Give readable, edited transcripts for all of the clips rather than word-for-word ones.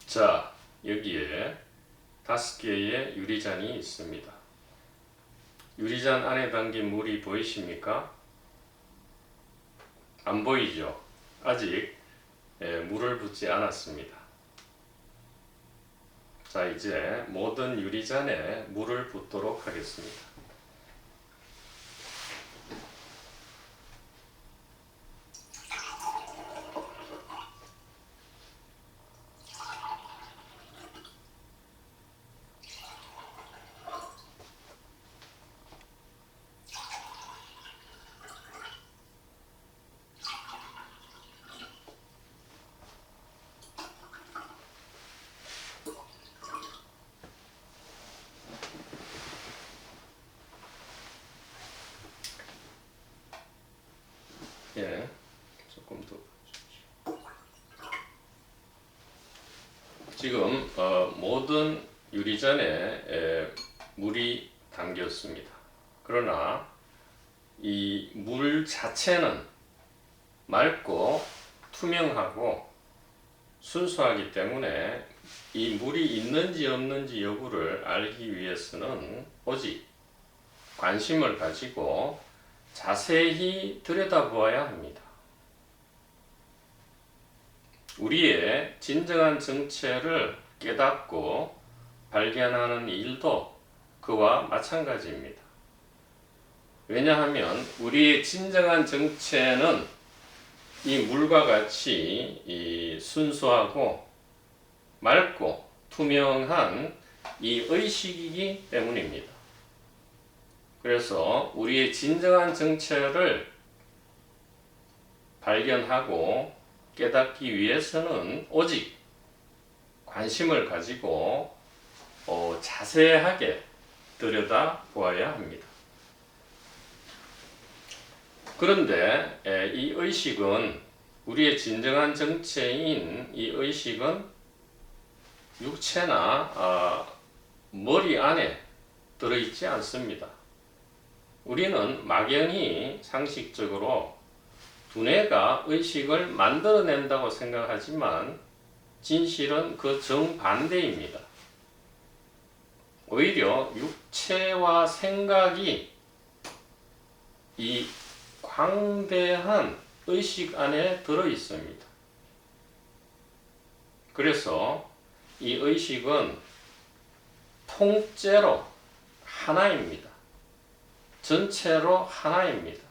자, 여기에 5개의 유리잔이 있습니다. 유리잔 안에 담긴 물이 보이십니까? 안 보이죠? 아직 물을 붓지 않았습니다. 자, 이제 모든 유리잔에 물을 붓도록 하겠습니다. 조금 더. 지금 모든 유리잔에 물이 담겼습니다. 그러나 이 물 자체는 맑고 투명하고 순수하기 때문에 이 물이 있는지 없는지 여부를 알기 위해서는 오직 관심을 가지고 자세히 들여다보아야 합니다. 우리의 진정한 정체를 깨닫고 발견하는 일도 그와 마찬가지입니다. 왜냐하면 우리의 진정한 정체는 이 물과 같이 이 순수하고 맑고 투명한 이 의식이기 때문입니다. 그래서 우리의 진정한 정체를 발견하고 깨닫기 위해서는 오직 관심을 가지고 자세하게 들여다보아야 합니다. 그런데 이 의식은 우리의 진정한 정체인 이 의식은 육체나 머리 안에 들어있지 않습니다. 우리는 막연히 상식적으로 두뇌가 의식을 만들어낸다고 생각하지만 진실은 그 정반대입니다. 오히려 육체와 생각이 이 광대한 의식 안에 들어 있습니다. 그래서 이 의식은 통째로 하나입니다. 전체로 하나입니다.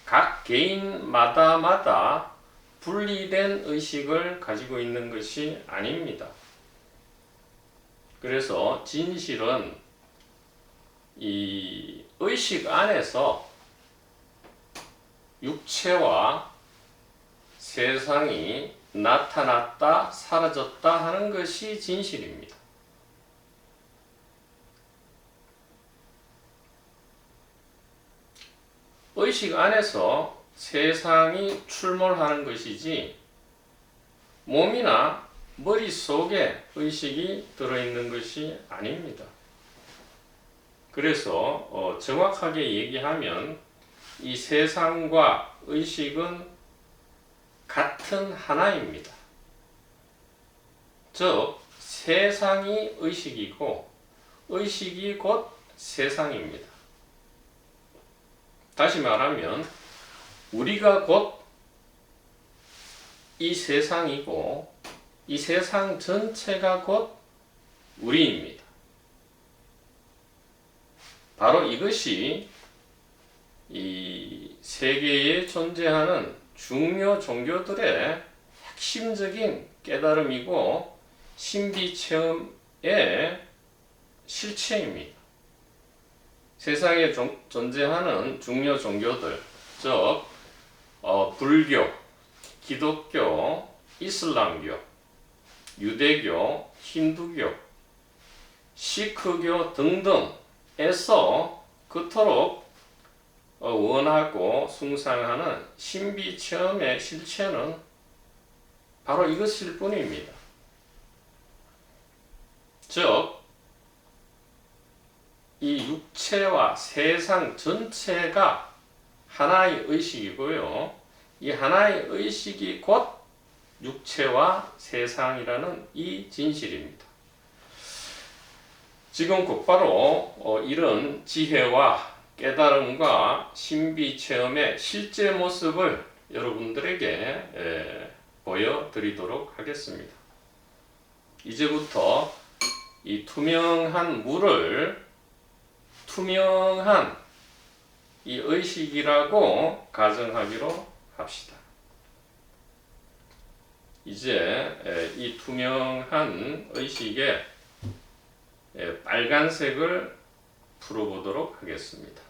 각 개인마다 분리된 의식을 가지고 있는 것이 아닙니다. 그래서 진실은 이 의식 안에서 육체와 세상이 나타났다 사라졌다 하는 것이 진실입니다. 의식 안에서 세상이 출몰하는 것이지 몸이나 머릿속에 의식이 들어있는 것이 아닙니다. 그래서 정확하게 얘기하면 이 세상과 의식은 같은 하나입니다. 즉 세상이 의식이고 의식이 곧 세상입니다. 다시 말하면 우리가 곧 이 세상이고 이 세상 전체가 곧 우리입니다. 바로 이것이 이 세계에 존재하는 중요 종교들의 핵심적인 깨달음이고 신비 체험의 실체입니다. 세상에 존재하는 중요 종교들, 즉 불교, 기독교, 이슬람교, 유대교, 힌두교, 시크교 등등에서 그토록 원하고 숭상하는 신비 체험의 실체는 바로 이것일 뿐입니다. 즉 이 육체와 세상 전체가 하나의 의식이고요. 이 하나의 의식이 곧 육체와 세상이라는 이 진실입니다. 지금 곧바로 이런 지혜와 깨달음과 신비 체험의 실제 모습을 여러분들에게 보여드리도록 하겠습니다. 이제부터 이 투명한 물을 투명한 이 의식이라고 가정하기로 합시다. 이제 이 투명한 의식에 빨간색을 풀어보도록 하겠습니다.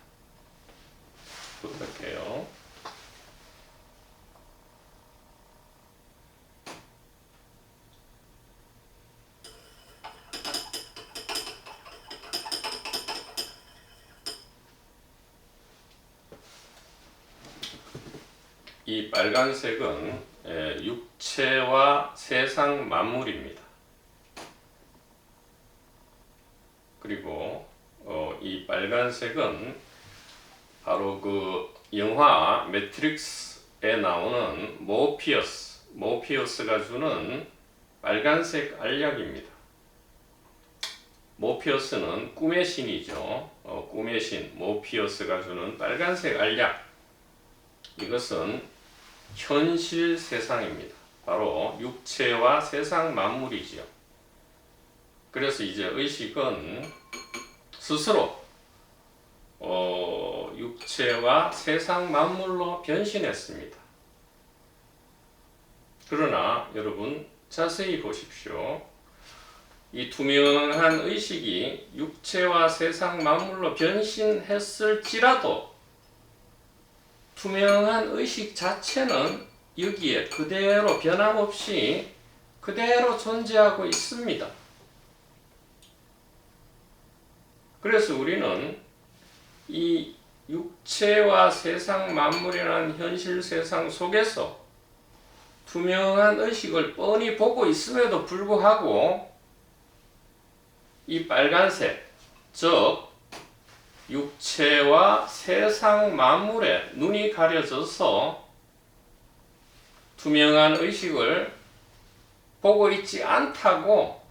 부탁해요. 이 빨간색은 육체와 세상 만물입니다. 그리고 이 빨간색은 바로 그 영화 매트릭스에 나오는 모피어스가 주는 빨간색 알약입니다. 모피어스는 꿈의 신이죠. 꿈의 신 모피어스가 주는 빨간색 알약. 이것은 현실 세상입니다. 바로 육체와 세상 만물이지요. 그래서 이제 의식은 스스로 육체와 세상 만물로 변신했습니다. 그러나 여러분 자세히 보십시오. 이 투명한 의식이 육체와 세상 만물로 변신했을지라도 투명한 의식 자체는 여기에 그대로 변함없이 그대로 존재하고 있습니다. 그래서 우리는 이 육체와 세상 만물이라는 현실 세상 속에서 투명한 의식을 뻔히 보고 있음에도 불구하고 이 빨간색, 즉 육체와 세상 만물에 눈이 가려져서 투명한 의식을 보고 있지 않다고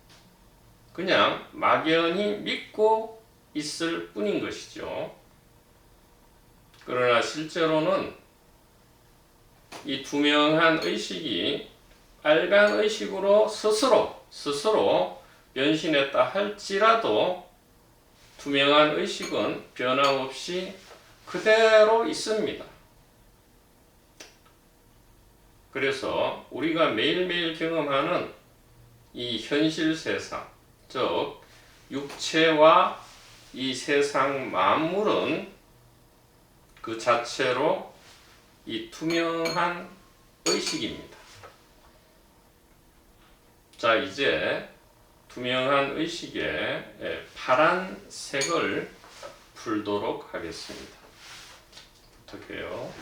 그냥 막연히 믿고 있을 뿐인 것이죠. 그러나 실제로는 이 투명한 의식이 빨간 의식으로 스스로 변신했다 할지라도 투명한 의식은 변함없이 그대로 있습니다. 그래서 우리가 매일매일 경험하는 이 현실 세상, 즉 육체와 이 세상 만물은 그 자체로 이 투명한 의식입니다. 자, 이제 투명한 의식에 파란색을 풀도록 하겠습니다. 부탁해요.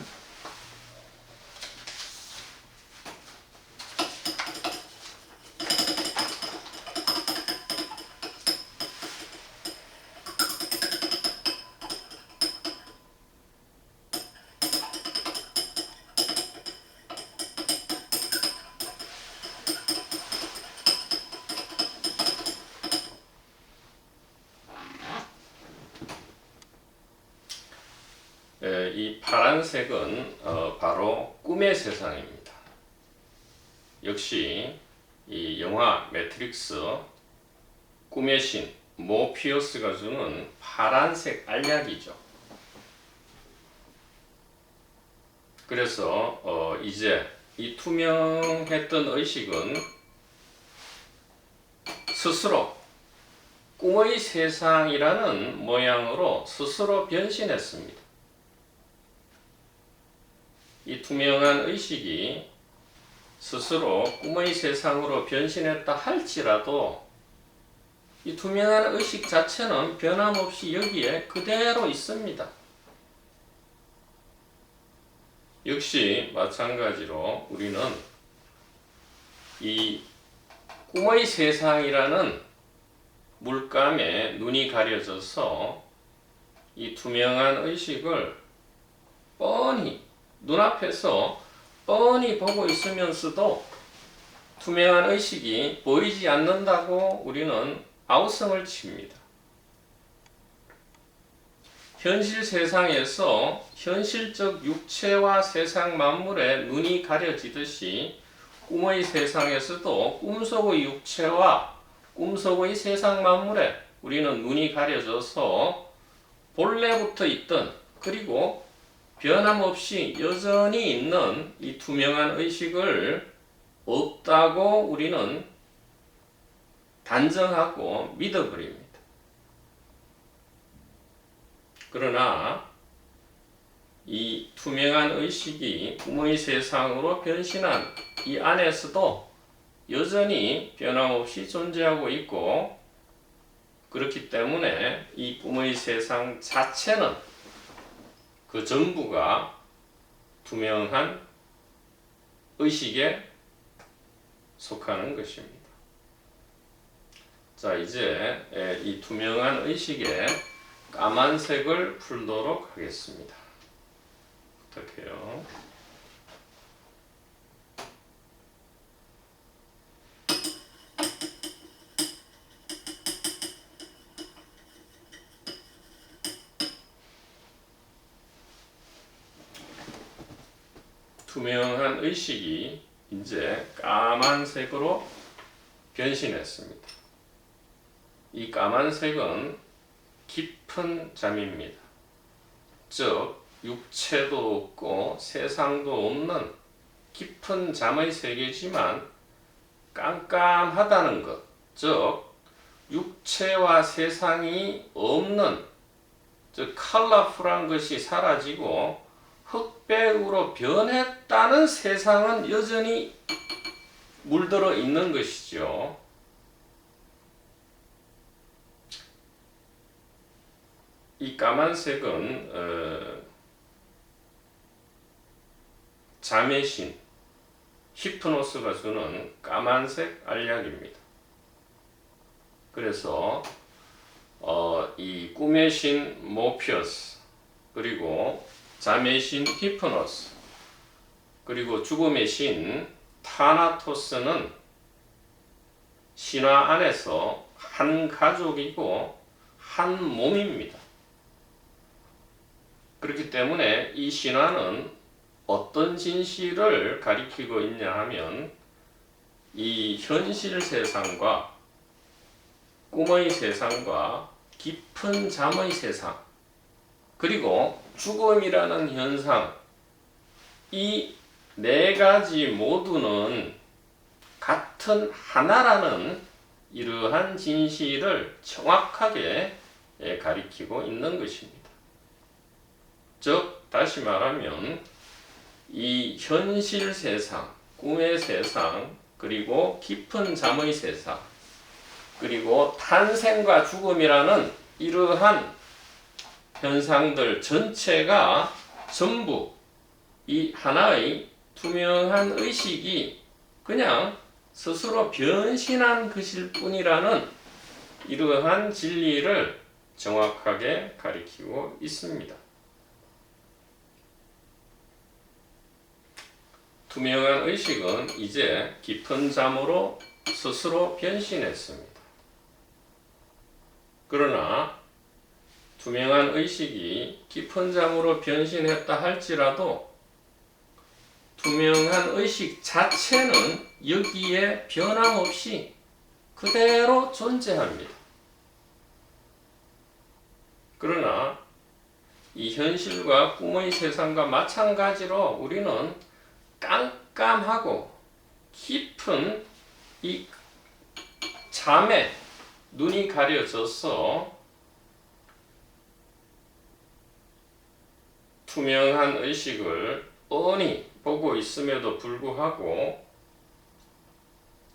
이 파란색은 바로 꿈의 세상입니다. 역시 이 영화 매트릭스 꿈의 신 모피어스가 주는 파란색 알약이죠. 그래서 이제 이 투명했던 의식은 스스로 꿈의 세상이라는 모양으로 스스로 변신했습니다. 이 투명한 의식이 스스로 꿈의 세상으로 변신했다 할지라도 이 투명한 의식 자체는 변함없이 여기에 그대로 있습니다. 역시 마찬가지로 우리는 이 꿈의 세상이라는 물감에 눈이 가려져서 이 투명한 의식을 뻔히 눈앞에서 뻔히 보고 있으면서도 투명한 의식이 보이지 않는다고 우리는 아우성을 칩니다. 현실 세상에서 현실적 육체와 세상 만물에 눈이 가려지듯이 꿈의 세상에서도 꿈속의 육체와 꿈속의 세상 만물에 우리는 눈이 가려져서 본래부터 있던 그리고 변함없이 여전히 있는 이 투명한 의식을 없다고 우리는 단정하고 믿어버립니다. 그러나 이 투명한 의식이 꿈의 세상으로 변신한 이 안에서도 여전히 변함없이 존재하고 있고, 그렇기 때문에 이 꿈의 세상 자체는 그 전부가 투명한 의식에 속하는 것입니다. 자, 이제 이 투명한 의식의 까만색을 풀도록 하겠습니다. 부탁해요. 투명한 의식이 이제 까만색으로 변신했습니다. 이 까만색은 깊은 잠입니다. 즉, 육체도 없고 세상도 없는 깊은 잠의 세계지만 깜깜하다는 것, 즉 육체와 세상이 없는, 즉 컬러풀한 것이 사라지고 흑백으로 변했다는 세상은 여전히 물들어 있는 것이죠. 이 까만색은 잠의 신 히프노스가 주는 까만색 알약입니다. 그래서 이 꿈의 신 모피어스, 그리고 잠의 신 히프노스, 그리고 죽음의 신 타나토스는 신화 안에서 한 가족이고 한 몸입니다. 그렇기 때문에 이 신화는 어떤 진실을 가리키고 있냐 하면 이 현실 세상과 꿈의 세상과 깊은 잠의 세상, 그리고 죽음이라는 현상, 이 네 가지 모두는 같은 하나라는 이러한 진실을 정확하게 가리키고 있는 것입니다. 즉, 다시 말하면 이 현실 세상, 꿈의 세상, 그리고 깊은 잠의 세상, 그리고 탄생과 죽음이라는 이러한 현상들 전체가 전부 이 하나의 투명한 의식이 그냥 스스로 변신한 것일 뿐이라는 이러한 진리를 정확하게 가리키고 있습니다. 투명한 의식은 이제 깊은 잠으로 스스로 변신했습니다. 그러나 투명한 의식이 깊은 잠으로 변신했다 할지라도 투명한 의식 자체는 여기에 변함없이 그대로 존재합니다. 그러나 이 현실과 꿈의 세상과 마찬가지로 우리는 깜깜하고 깊은 이 잠에 눈이 가려져서 투명한 의식을 뻔히 보고 있음에도 불구하고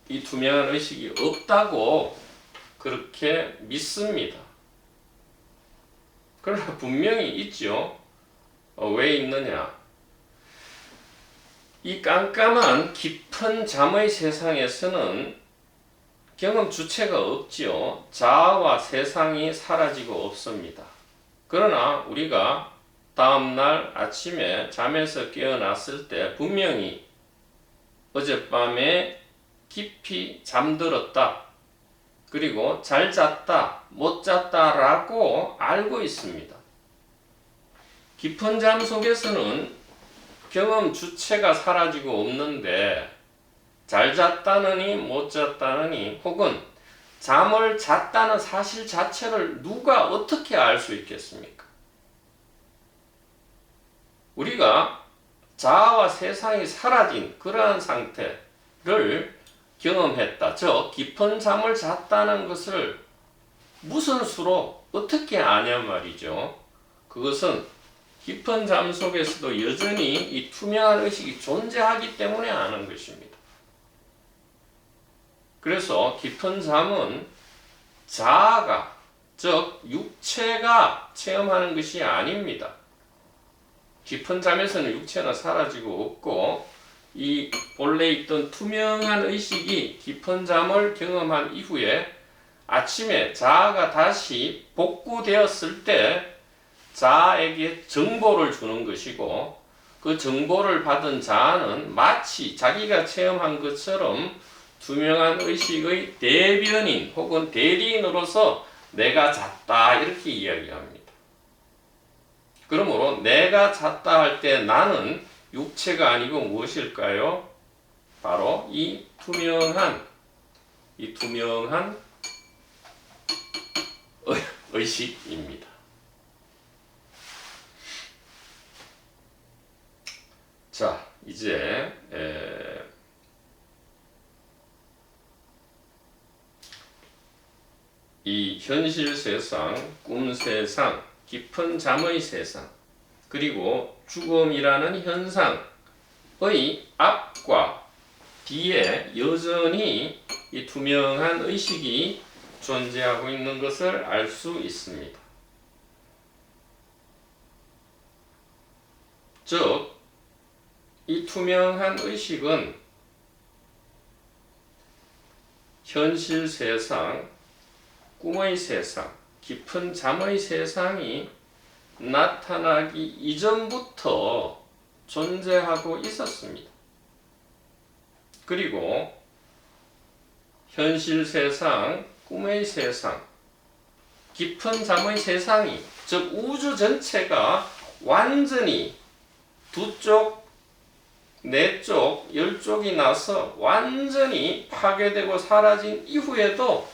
이 투명한 의식이 없다고 그렇게 믿습니다. 그러나 분명히 있죠. 왜 있느냐? 이 깜깜한 깊은 잠의 세상에서는 경험 주체가 없지요. 자아와 세상이 사라지고 없습니다. 그러나 우리가 다음날 아침에 잠에서 깨어났을 때 분명히 어젯밤에 깊이 잠들었다. 그리고 잘 잤다, 못 잤다라고 알고 있습니다. 깊은 잠 속에서는 경험 주체가 사라지고 없는데 잘 잤다느니 못 잤다느니 혹은 잠을 잤다는 사실 자체를 누가 어떻게 알 수 있겠습니까? 우리가 자아와 세상이 사라진 그러한 상태를 경험했다. 즉 깊은 잠을 잤다는 것을 무슨 수로 어떻게 아냐 말이죠. 그것은 깊은 잠 속에서도 여전히 이 투명한 의식이 존재하기 때문에 아는 것입니다. 그래서 깊은 잠은 자아가, 즉 육체가 체험하는 것이 아닙니다. 깊은 잠에서는 육체는 사라지고 없고 이 본래 있던 투명한 의식이 깊은 잠을 경험한 이후에 아침에 자아가 다시 복구되었을 때 자아에게 정보를 주는 것이고 그 정보를 받은 자아는 마치 자기가 체험한 것처럼 투명한 의식의 대변인 혹은 대리인으로서 내가 잤다 이렇게 이야기합니다. 그러므로 내가 잤다 할 때 나는 육체가 아니고 무엇일까요? 바로 이 투명한 의식입니다. 자, 이제 이 현실 세상, 꿈 세상, 깊은 잠의 세상, 그리고 죽음이라는 현상의 앞과 뒤에 여전히 이 투명한 의식이 존재하고 있는 것을 알 수 있습니다. 즉, 이 투명한 의식은 현실 세상, 꿈의 세상, 깊은 잠의 세상이 나타나기 이전부터 존재하고 있었습니다. 그리고 현실 세상, 꿈의 세상, 깊은 잠의 세상이, 즉 우주 전체가 완전히 두 쪽, 네 쪽, 10쪽이 나서 완전히 파괴되고 사라진 이후에도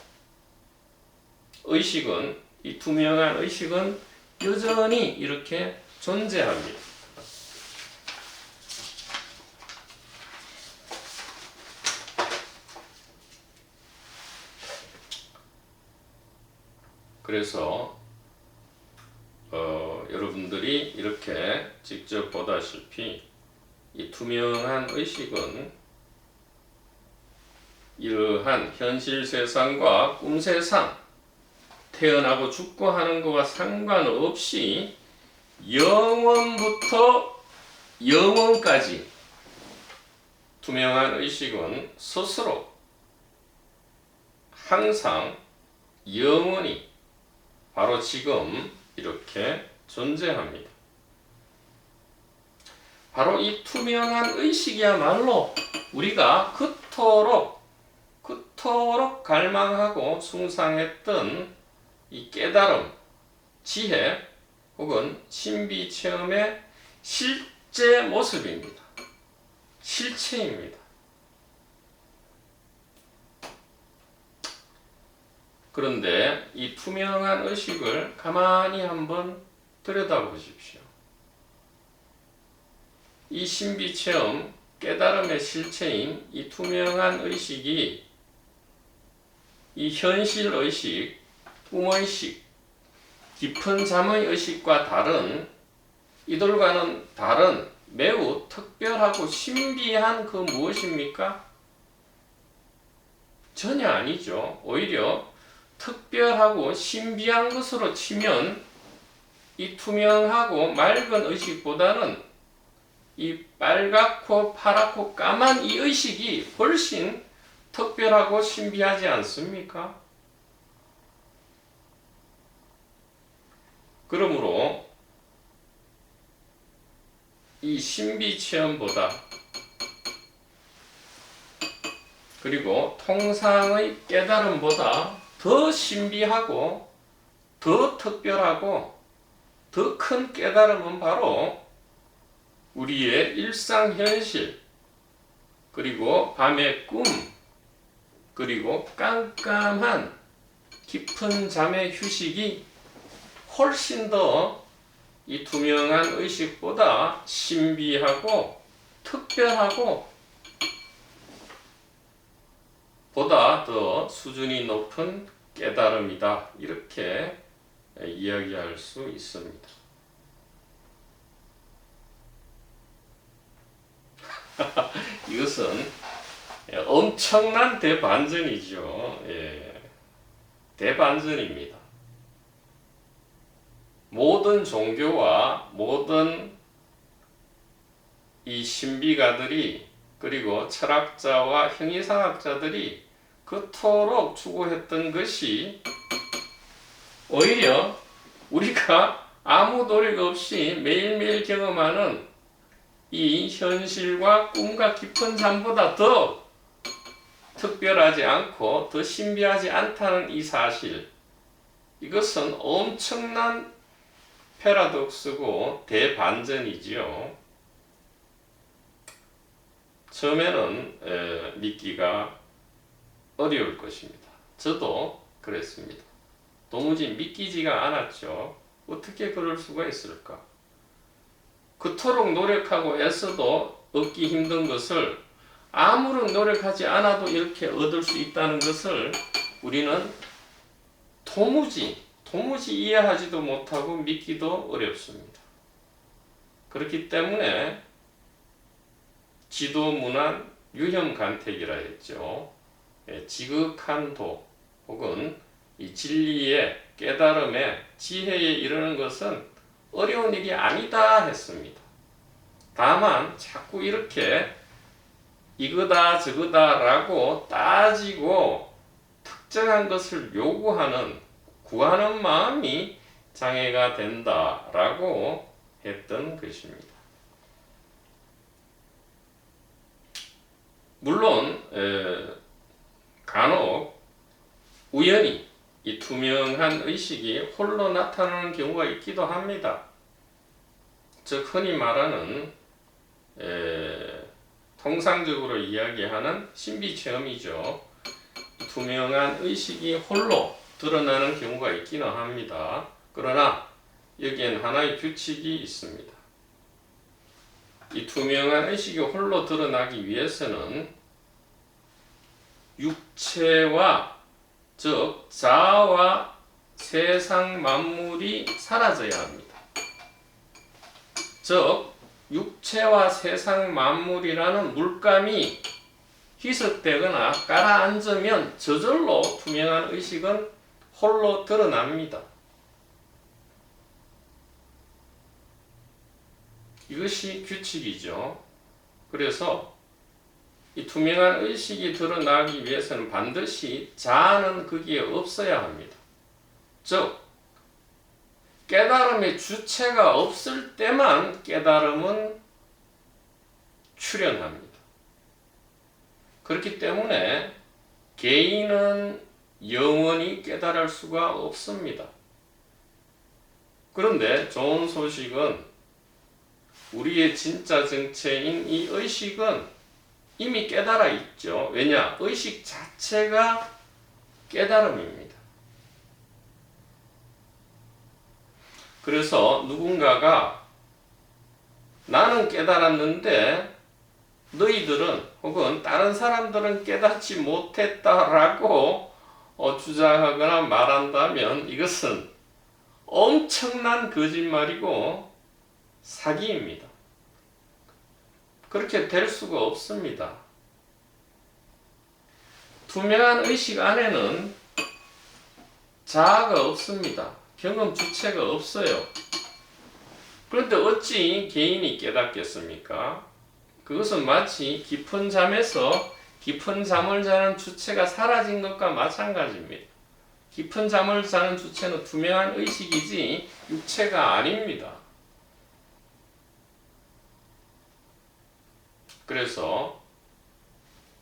의식은, 이 투명한 의식은 여전히 이렇게 존재합니다. 그래서 여러분들이 이렇게 직접 보다시피 이 투명한 의식은 이러한 현실 세상과 꿈 세상, 태어나고 죽고 하는 것과 상관없이 영원부터 영원까지 투명한 의식은 스스로 항상 영원히 바로 지금 이렇게 존재합니다. 바로 이 투명한 의식이야말로 우리가 그토록 갈망하고 숭상했던 이 깨달음, 지혜 혹은 신비 체험의 실제 모습입니다. 실체입니다. 그런데 이 투명한 의식을 가만히 한번 들여다보십시오. 이 신비 체험, 깨달음의 실체인 이 투명한 의식이 이 현실 의식, 꿈의식, 깊은 잠의 의식과 다른, 이들과는 다른 매우 특별하고 신비한 그 무엇입니까? 전혀 아니죠. 오히려 특별하고 신비한 것으로 치면 이 투명하고 맑은 의식보다는 이 빨갛고 파랗고 까만 이 의식이 훨씬 특별하고 신비하지 않습니까? 그러므로 이 신비 체험보다 그리고 통상의 깨달음보다 더 신비하고 더 특별하고 더 큰 깨달음은 바로 우리의 일상현실, 그리고 밤의 꿈, 그리고 깜깜한 깊은 잠의 휴식이 훨씬 더 이 투명한 의식보다 신비하고 특별하고 보다 더 수준이 높은 깨달음이다. 이렇게 이야기할 수 있습니다. 이것은 엄청난 대반전이죠. 예, 대반전입니다. 모든 종교와 모든 이 신비가들이 그리고 철학자와 형이상학자들이 그토록 추구했던 것이 오히려 우리가 아무 노력 없이 매일매일 경험하는 이 현실과 꿈과 깊은 잠보다 더 특별하지 않고 더 신비하지 않다는 이 사실, 이것은 엄청난 패러독스고 대반전이지요. 처음에는 믿기가 어려울 것입니다. 저도 그랬습니다. 도무지 믿기지가 않았죠. 어떻게 그럴 수가 있을까? 그토록 노력하고 애써도 얻기 힘든 것을 아무런 노력하지 않아도 이렇게 얻을 수 있다는 것을 우리는 도무지 이해하지도 못하고 믿기도 어렵습니다. 그렇기 때문에 지도문안 유형간택이라 했죠. 지극한 도 혹은 이 진리의 깨달음의 지혜에 이르는 것은 어려운 일이 아니다 했습니다. 다만 자꾸 이렇게 이거다 저거다 라고 따지고 특정한 것을 요구하는 구하는 마음이 장애가 된다라고 했던 것입니다. 물론 간혹 우연히 이 투명한 의식이 홀로 나타나는 경우가 있기도 합니다. 즉 흔히 말하는 통상적으로 이야기하는 신비체험이죠. 투명한 의식이 홀로 드러나는 경우가 있기는 합니다. 그러나 여기엔 하나의 규칙이 있습니다. 이 투명한 의식이 홀로 드러나기 위해서는 육체와 즉 자아와 세상 만물이 사라져야 합니다. 즉 육체와 세상 만물이라는 물감이 희석되거나 가라앉으면 저절로 투명한 의식은 홀로 드러납니다. 이것이 규칙이죠. 그래서 이 투명한 의식이 드러나기 위해서는 반드시 자아는 거기에 없어야 합니다. 즉 깨달음의 주체가 없을 때만 깨달음은 출현합니다. 그렇기 때문에 개인은 영원히 깨달을 수가 없습니다. 그런데 좋은 소식은 우리의 진짜 정체인 이 의식은 이미 깨달아 있죠. 왜냐? 의식 자체가 깨달음입니다. 그래서 누군가가 나는 깨달았는데 너희들은 혹은 다른 사람들은 깨닫지 못했다라고 주장하거나 말한다면 이것은 엄청난 거짓말이고 사기입니다. 그렇게 될 수가 없습니다. 투명한 의식 안에는 자아가 없습니다. 경험 주체가 없어요. 그런데 어찌 개인이 깨닫겠습니까? 그것은 마치 깊은 잠에서 깊은 잠을 자는 주체가 사라진 것과 마찬가지입니다. 깊은 잠을 자는 주체는 투명한 의식이지 육체가 아닙니다.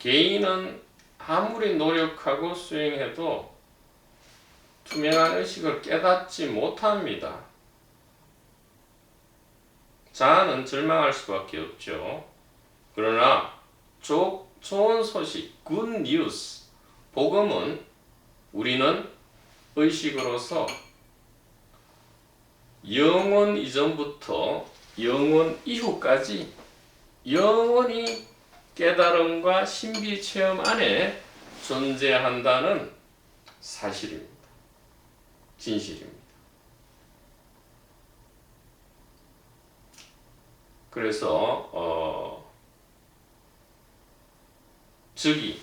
개인은 아무리 노력하고 수행해도 투명한 의식을 깨닫지 못합니다. 자아는 절망할 수밖에 없죠. 그러나 좋은 소식, good news, 복음은 우리는 의식으로서 영원 이전부터 영원 이후까지 영원히 깨달음과 신비 체험 안에 존재한다는 사실입니다. 진실입니다. 그래서 저기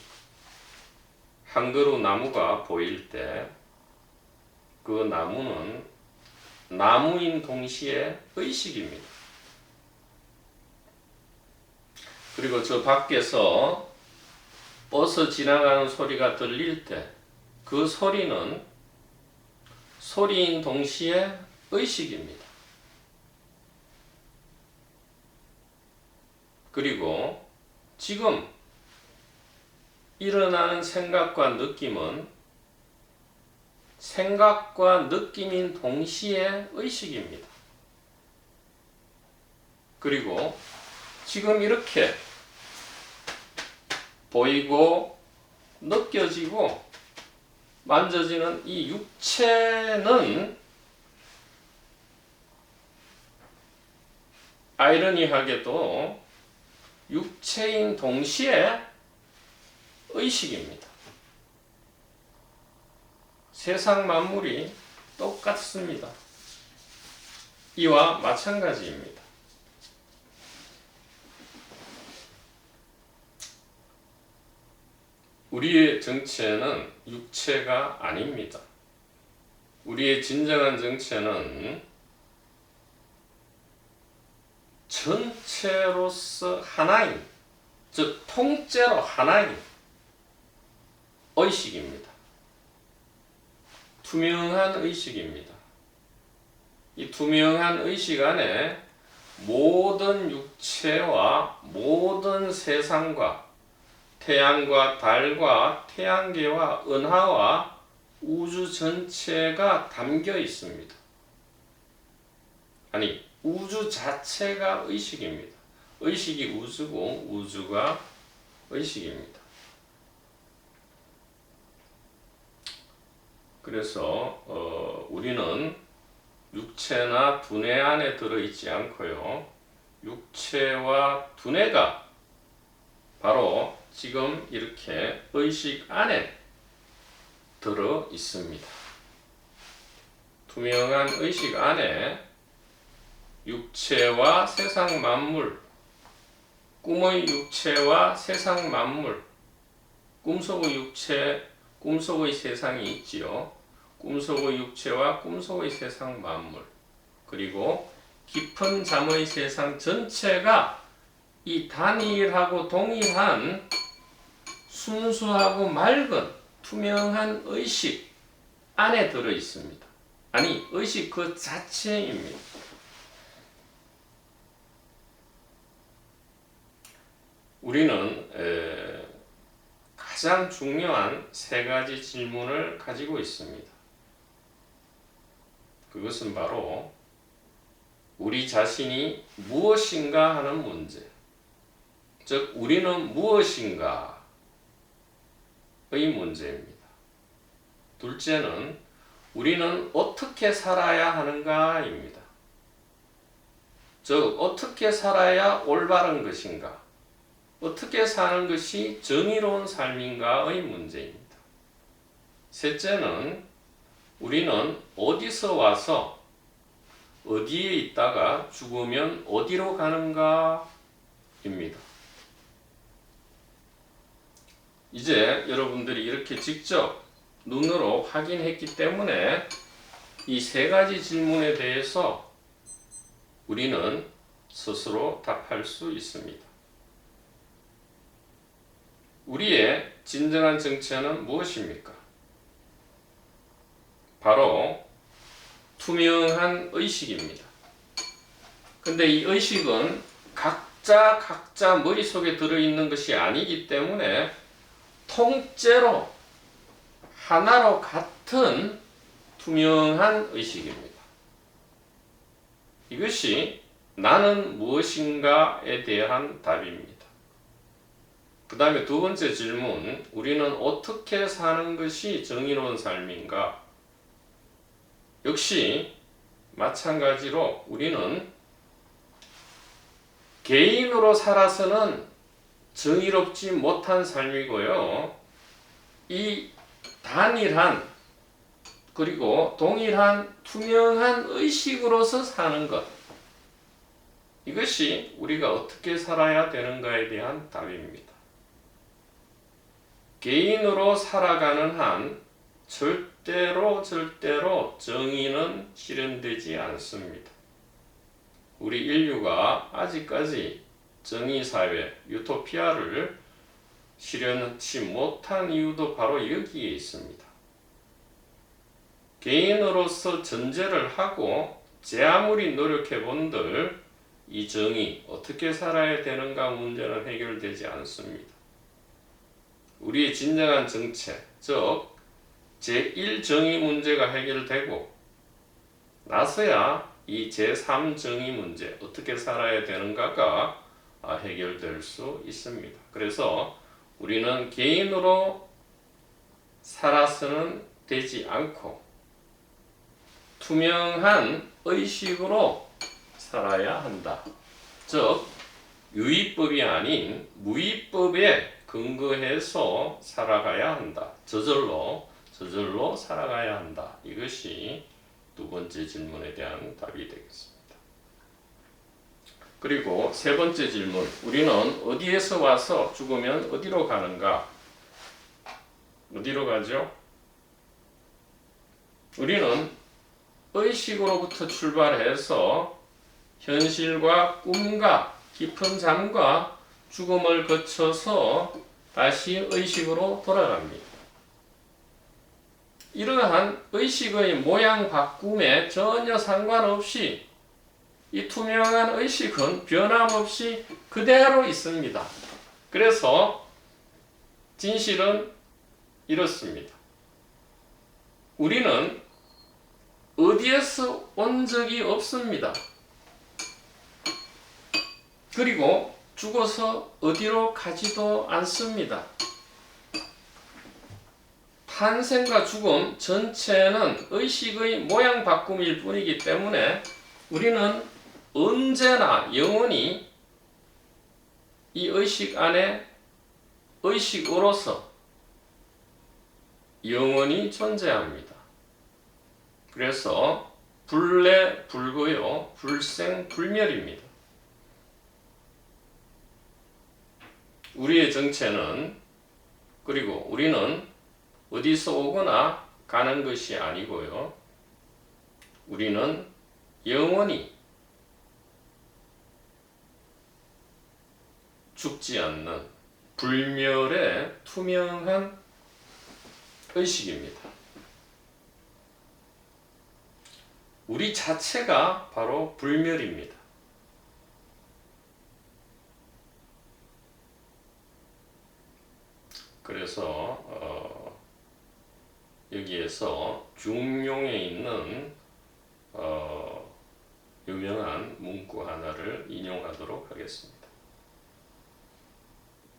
한 그루 나무가 보일 때 그 나무는 나무인 동시에 의식입니다. 그리고 저 밖에서 버스 지나가는 소리가 들릴 때 그 소리는 소리인 동시에 의식입니다. 그리고 지금 일어나는 생각과 느낌은 생각과 느낌인 동시에 의식입니다. 그리고 지금 이렇게 보이고 느껴지고 만져지는 이 육체는 아이러니하게도 육체인 동시에 의식입니다. 세상 만물이 똑같습니다. 이와 마찬가지입니다. 우리의 정체는 육체가 아닙니다. 우리의 진정한 정체는 전체로서 하나인, 즉 통째로 하나인 의식입니다. 투명한 의식입니다. 이 투명한 의식 안에 모든 육체와 모든 세상과 태양과 달과 태양계와 은하와 우주 전체가 담겨 있습니다. 아니, 우주 자체가 의식입니다. 의식이 우주고 우주가 의식입니다. 그래서 우리는 육체나 두뇌 안에 들어있지 않고요. 육체와 두뇌가 바로 지금 이렇게 의식 안에 들어 있습니다. 투명한 의식 안에 육체와 세상 만물, 꿈의 육체와 세상 만물, 꿈속의 육체, 꿈속의 세상이 있지요. 꿈속의 육체와 꿈속의 세상 만물, 그리고 깊은 잠의 세상 전체가 이 단일하고 동일한 순수하고 맑은 투명한 의식 안에 들어 있습니다. 아니, 의식 그 자체입니다. 우리는 가장 중요한 세 가지 질문을 가지고 있습니다. 그것은 바로 우리 자신이 무엇인가 하는 문제, 즉 우리는 무엇인가의 문제입니다. 둘째는 우리는 어떻게 살아야 하는가입니다. 즉 어떻게 살아야 올바른 것인가, 어떻게 사는 것이 정의로운 삶인가의 문제입니다. 셋째는 우리는 어디서 와서 어디에 있다가 죽으면 어디로 가는가입니다. 이제 여러분들이 이렇게 직접 눈으로 확인했기 때문에 이 세 가지 질문에 대해서 우리는 스스로 답할 수 있습니다. 우리의 진정한 정체는 무엇입니까? 바로 투명한 의식입니다. 근데 이 의식은 각자 머릿속에 들어있는 것이 아니기 때문에 통째로 하나로 같은 투명한 의식입니다. 이것이 나는 무엇인가에 대한 답입니다. 그 다음에 두 번째 질문, 우리는 어떻게 사는 것이 정의로운 삶인가? 역시 마찬가지로 우리는 개인으로 살아서는 정의롭지 못한 삶이고요. 이 단일한 그리고 동일한 투명한 의식으로서 사는 것, 이것이 우리가 어떻게 살아야 되는가에 대한 답입니다. 개인으로 살아가는 한 절대로 정의는 실현되지 않습니다. 우리 인류가 아직까지 정의사회, 유토피아를 실현치 못한 이유도 바로 여기에 있습니다. 개인으로서 전제를 하고 제 아무리 노력해 본들 이 정의, 어떻게 살아야 되는가 문제는 해결되지 않습니다. 우리의 진정한 정체, 즉 제1정의 문제가 해결되고 나서야 이 제3정의 문제, 어떻게 살아야 되는가가 해결될 수 있습니다. 그래서 우리는 개인으로 살아서는 되지 않고 투명한 의식으로 살아야 한다. 즉 유의법이 아닌 무의법에 근거해서 살아가야 한다. 저절로 살아가야 한다. 이것이 두 번째 질문에 대한 답이 되겠습니다. 그리고 세 번째 질문, 우리는 어디에서 와서 죽으면 어디로 가는가? 어디로 가죠? 우리는 의식으로부터 출발해서 현실과 꿈과 깊은 잠과 죽음을 거쳐서 다시 의식으로 돌아갑니다. 이러한 의식의 모양 바꿈에 전혀 상관없이 이 투명한 의식은 변함없이 그대로 있습니다. 그래서 진실은 이렇습니다. 우리는 어디에서 온 적이 없습니다. 그리고 죽어서 어디로 가지도 않습니다. 탄생과 죽음 전체는 의식의 모양 바꿈일 뿐이기 때문에 우리는 언제나 영원히 이 의식 안에 의식으로서 영원히 존재합니다. 그래서 불례불거요, 불생불멸입니다. 우리의 정체는, 그리고 우리는 어디서 오거나 가는 것이 아니고요. 우리는 영원히 죽지 않는 불멸의 투명한 의식입니다. 우리 자체가 바로 불멸입니다. 그래서 여기에서 중용에 있는 유명한 문구 하나를 인용하도록 하겠습니다.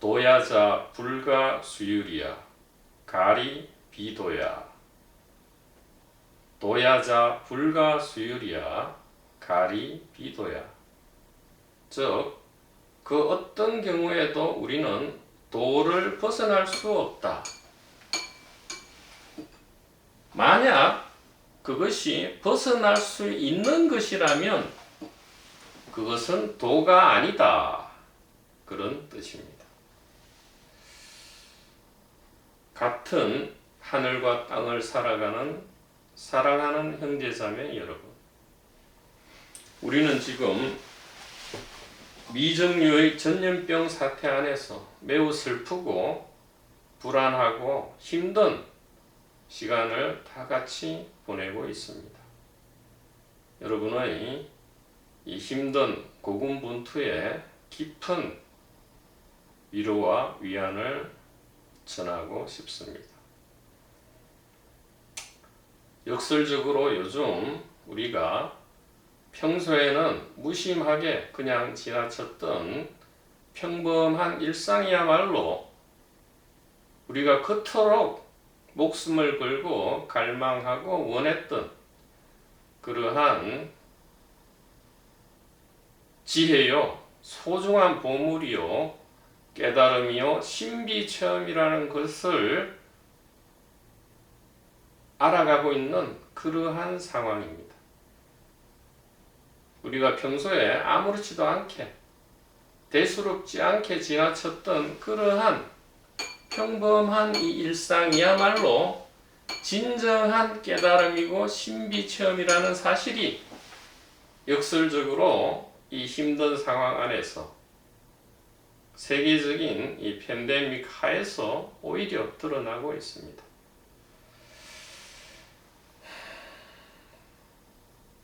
도야자 불가 수유리야 가리 비도야. 도야자 불가 수유리야 가리 비도야. 즉, 그 어떤 경우에도 우리는 도를 벗어날 수 없다. 만약 그것이 벗어날 수 있는 것이라면 그것은 도가 아니다. 그런 뜻입니다. 같은 하늘과 땅을 사랑하는 형제자매 여러분, 우리는 지금 미정유의 전염병 사태 안에서 매우 슬프고 불안하고 힘든 시간을 다 같이 보내고 있습니다. 여러분의 이 힘든 고군분투에 깊은 위로와 위안을 전하고 싶습니다. 역설적으로 요즘 우리가 평소에는 무심하게 그냥 지나쳤던 평범한 일상이야말로 우리가 그토록 목숨을 걸고 갈망하고 원했던 그러한 지혜요, 소중한 보물이요, 깨달음이요, 신비체험이라는 것을 알아가고 있는 그러한 상황입니다. 우리가 평소에 아무렇지도 않게 대수롭지 않게 지나쳤던 그러한 평범한 이 일상이야말로 진정한 깨달음이고 신비체험이라는 사실이 역설적으로 이 힘든 상황 안에서 세계적인 이 팬데믹 하에서 오히려 드러나고 있습니다.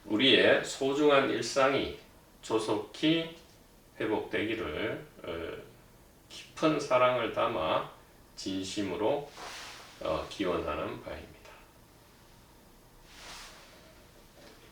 우리의 소중한 일상이 조속히 회복되기를 깊은 사랑을 담아 진심으로 기원하는 바입니다.